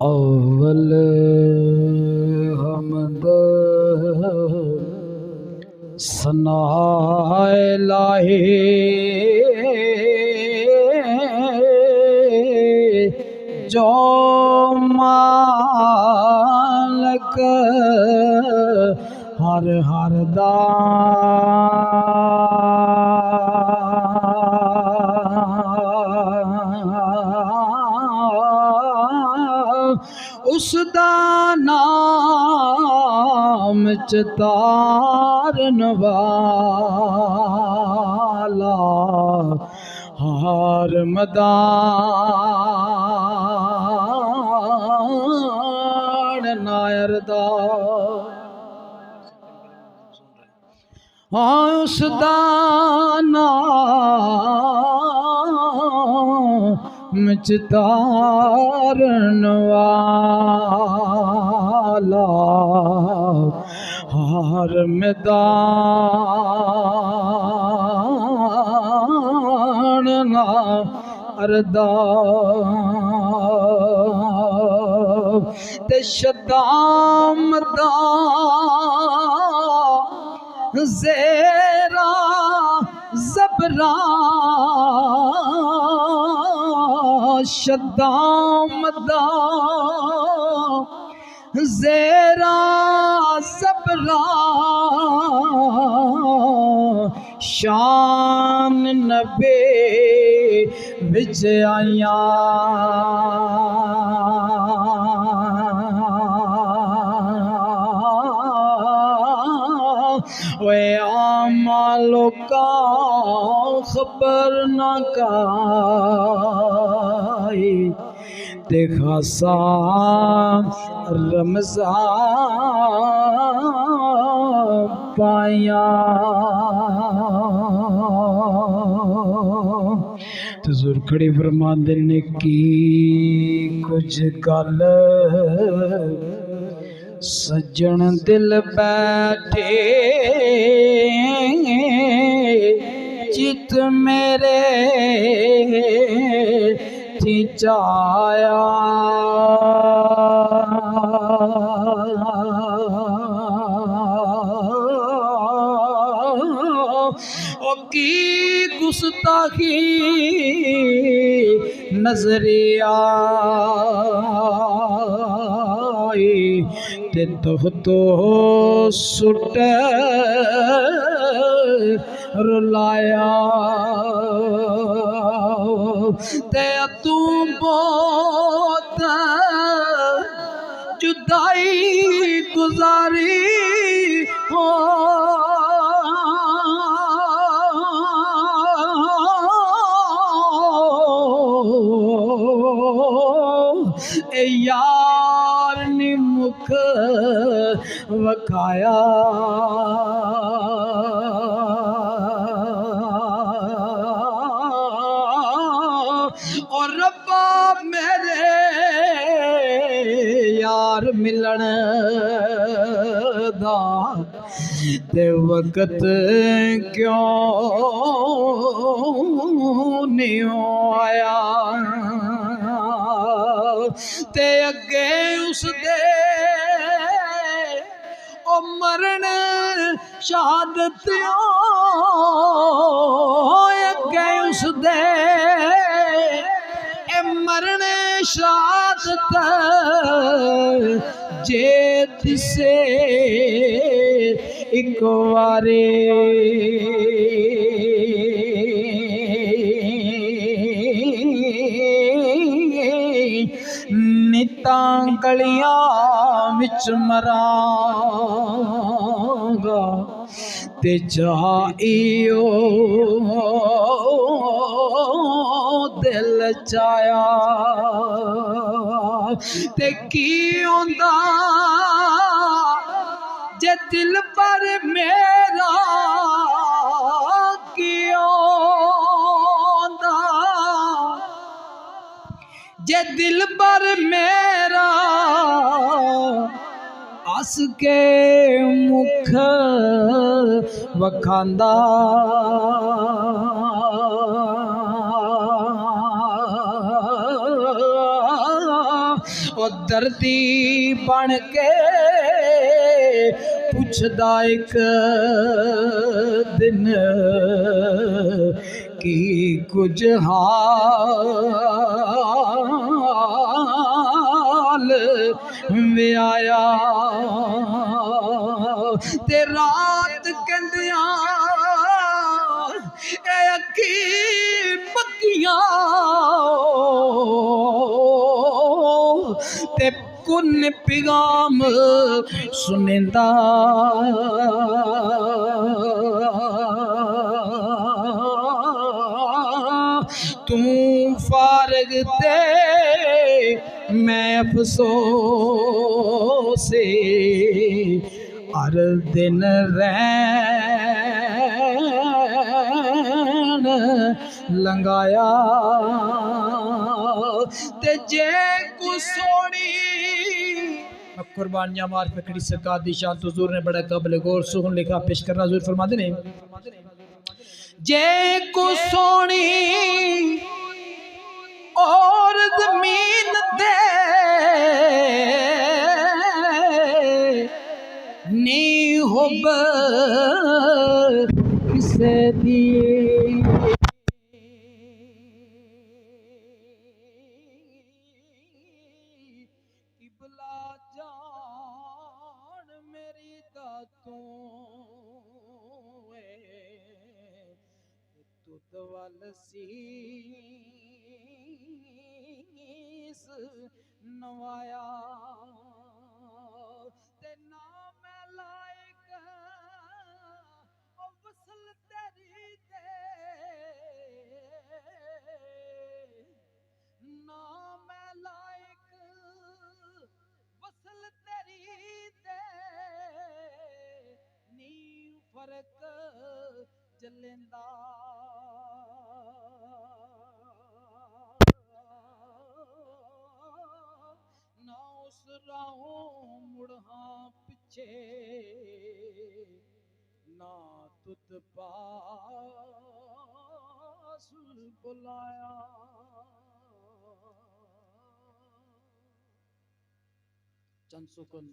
अव्वल हमद सनाए लाहे जो मालक हर हर दा उसदा नाम चितारन वाला हर मदान नायरदा उसदा नाम चितारन वाला हर मैदान नारदा ते शदाम दा ज़ेरा ज़बरा शदाम दा ज़ेरा ज़बरा शान नबी विच आया वे आमालो का खबर न काई देखा सा रमज़ान पाया तो ज़रूर खड़ी फरमांदे ने की कुछ गल सज्जन दिल बैठे चित मेरे थी चाया ओ की गुस्ताखी नजरिया ते तो सुट रुलाया ते तू बहुत जुदाई गुजारी हो ए यार नी मुख वखाया और रब्बा मेरे यार मिलन दा ते वक्त क्यों नहीं आया ते अगे उस दे ओ मरण शहादत अगे उस दे मरण शहादत जे दिसे एक बारे नितां गलियां विच मरांगा ते जाइयो दिल चाया ते की होंदा दिल पर मेरा क्यों दा, जे दिल पर मेरा हस के मुख वखांदा, ओ दर्दी बन के पुछदा एक दिन की कुछ हाल वे आया, ते रात कहंदिया ए अखी पक्कियां ते कुन पैगाम सुनेंदा, तू फारग ते मैं अफसोसे हर दिन रैन लंगाया, ते जे को सोनी कुर्बानियां मार पकड़ी सरकार दी शान हुजूर ने बड़ा काबिल गौर सुन लिखा पेश करना हुजूर फरमाते ने, जे को सोनी और जमीन दे नी हुब किसे दी, किबला जान मेरी दातों तुद वल सीस नवाया, ते ना मैं लायक ओ वसल तेरी ते, ना मैं लायक वसल तेरी ते, नी फर्क जलेंदा, ना उस राहों मुड़हा पिछे, ना तुद पास बुलाया। चंद सुकून